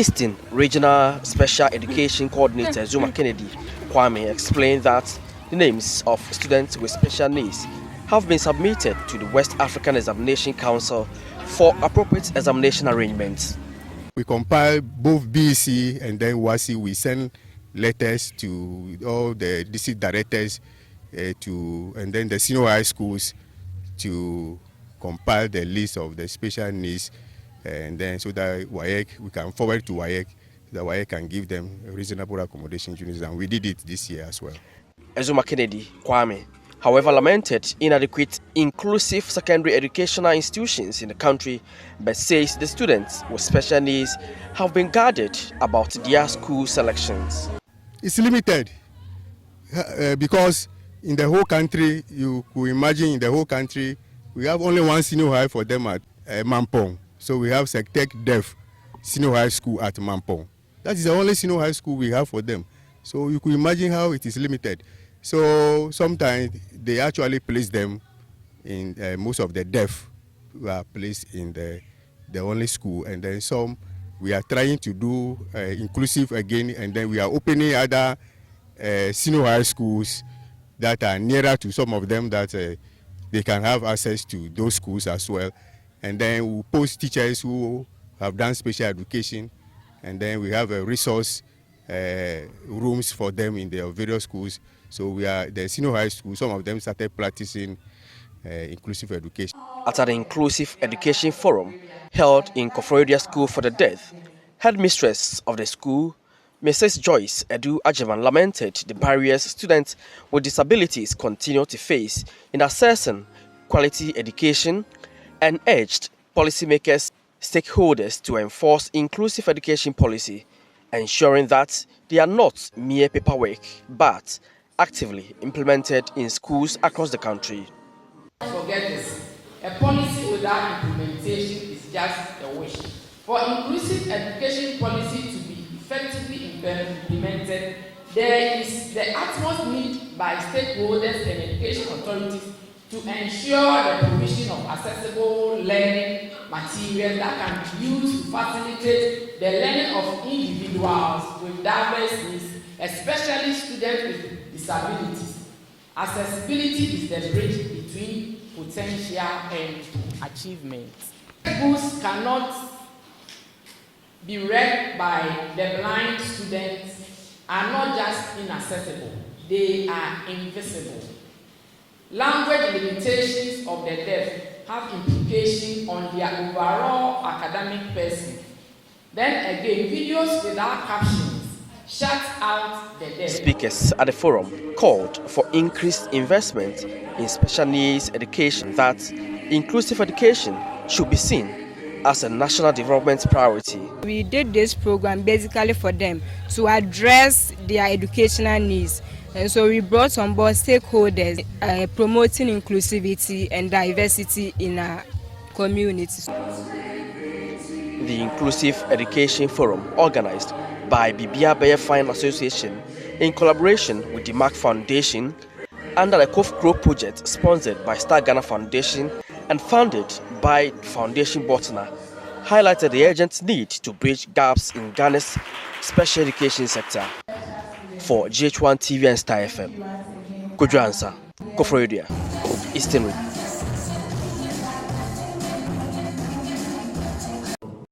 Eastern Regional Special Education Coordinator Zuma Kennedy Kwame explained that the names of students with special needs have been submitted to the West African Examination Council for appropriate examination arrangements. We compile both BECE and then WASI. We send letters to all the district directors and then the senior high schools to compile the list of the special needs, and then so that we can forward to WAEC, that WAEC can give them reasonable accommodation units, and we did it this year as well. Zuma Kennedy Kwame, however, lamented inadequate inclusive secondary educational institutions in the country, but says the students with special needs have been guarded about their school selections. It's limited because in the whole country, you could imagine in the whole country, we have only one senior high for them at Mampong. So we have Sectec Deaf Senior High School at Mampong. That is the only senior high school we have for them. So you could imagine how it is limited. So sometimes they actually place them in most of the deaf who are placed in the only school, and then some we are trying to do inclusive again, and then we are opening other senior high schools that are nearer to some of them, that they can have access to those schools as well. And then we post teachers who have done special education, and then we have a resource rooms for them in their various schools. So we are the senior high school, some of them started practicing inclusive education. At an inclusive education forum held in Koforidua School for the Deaf, headmistress of the school, Mrs. Joyce Edu Ajeman, lamented the barriers students with disabilities continue to face in accessing quality education and urged policymakers, stakeholders to enforce inclusive education policy, ensuring that they are not mere paperwork but actively implemented in schools across the country. Forget this. A policy without implementation is just a wish. For inclusive education policy to be effectively implemented, there is the utmost need by stakeholders and education authorities to ensure the provision of accessible learning materials that can be used to facilitate the learning of individuals with diverse needs, especially students with disabilities. Accessibility is the bridge between potential and achievement. Books cannot be read by the blind students are not just inaccessible, they are invisible. Language limitations of the deaf have implications on their overall academic pursuit. Then again, videos without captions shut out the deaf. Speakers at the forum called for increased investment in special needs education, that inclusive education should be seen as a national development priority. We did this program basically for them to address their educational needs. And so we brought on board stakeholders promoting inclusivity and diversity in our communities. The Inclusive Education Forum, organized by Bibia Bayer Fine Association in collaboration with the Mark Foundation under the Koforidua project sponsored by Star Ghana Foundation and funded by Foundation Botana, highlighted the urgent need to bridge gaps in Ghana's special education sector. For GH1 TV and Star FM, Koforidua, Eastern Region.